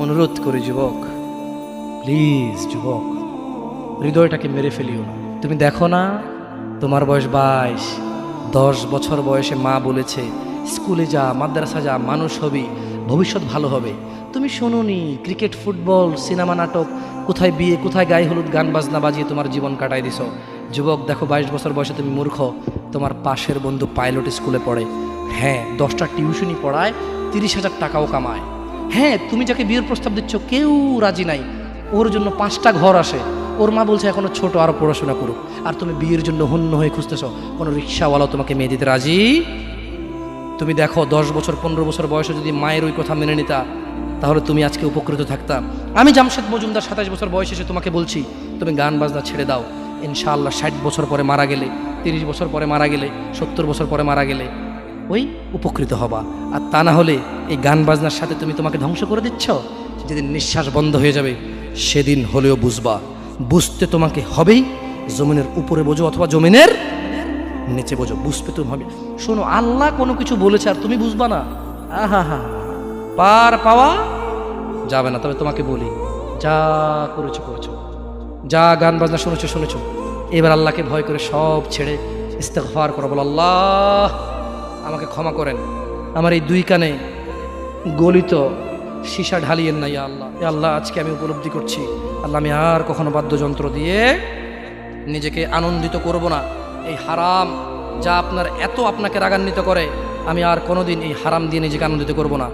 অনুরোধ করি যুবক, প্লিজ যুবক, হৃদয়টাকে মেরে ফেলিও না। তুমি দেখো না, তোমার বয়স 22, 10 বছর বয়সে মা বলেছে স্কুলে যা, মাদ্রাসা যা, মানুষ হবি, ভবিষ্যৎ ভালো হবে। তুমি শোনোনি ক্রিকেট, ফুটবল, সিনেমা, নাটক, কোথায় বিয়ে, কোথায় গায়ে হলুদ, গান বাজনা বাজিয়ে তোমার জীবন কাটাই দিছো। যুবক দেখো, 22 বছর বয়সে তুমি মূর্খ। তোমার পাশের বন্ধু পাইলট স্কুলে পড়ে, হ্যাঁ 10টা টিউশনি পড়ায়, 30,000 টাকাও কামায়। হ্যাঁ, তুমি যাকে বিয়ের প্রস্তাব দিচ্ছ কেউ রাজি নাই, ওর জন্য 5টা ঘর আসে, ওর মা বলছে এখনো ছোট, আরো পড়াশোনা করুক, আর তুমি বিয়ের জন্য হন্য হয়ে খুঁজতেছ। কোনো রিক্সাওয়ালাও তোমাকে মেয়ে দিতে রাজি। তুমি দেখো 10 বছর 15 বছর বয়সে যদি মায়ের ওই কথা মেনে নিতা, তাহলে তুমি আজকে উপকৃত থাকতা। আমি জামশেদ মজুমদার 27 বছর বয়সে এসে তোমাকে বলছি তুমি গান বাজনা ছেড়ে দাও। ইনশাআল্লাহ 60 বছর পরে মারা গেলে, 30 বছর পরে মারা গেলে, 70 বছর পরে মারা গেলে ওই উপকৃত হবা। আর তা না হলে এই গান বাজনার সাথে তুমি তোমাকে ধ্বংস করে দিচ্ছ। যেদিন নিঃশ্বাস বন্ধ হয়ে যাবে সেদিন হলেও বুঝবা, বুঝতে তোমাকে হবেই। জমিনের উপরে বোঝো অথবা জমিনের নিচে বোঝো, বুঝতে তুমি হবে। শোনো, আল্লাহ কোনো কিছু বলেছে আর তুমি বুঝবা না, আহা হা, পার পাওয়া যাবে না। তবে তোমাকে বলি, যা করেছো করেছো, যা গান বাজনা শুনেছো শুনেছো, এবার আল্লাহকে ভয় করে সব ছেড়ে ইস্তেগফার করো। বলো, আল্লাহ আমাকে ক্ষমা করেন, আমার এই 2 কানে গলিত সীসা ঢালিয়েন না ইয়া আল্লাহ। ইয়া আল্লাহ, আজকে আমি উপলব্ধি করছি, আল্লাহ আমি আর কখনো বাদ্যযন্ত্র দিয়ে নিজেকে আনন্দিত করব না। এই হারাম যা আপনাকে রাগান্বিত করে, আমি আর কোনোদিন এই হারাম দিয়ে নিজেকে আনন্দিত করব না।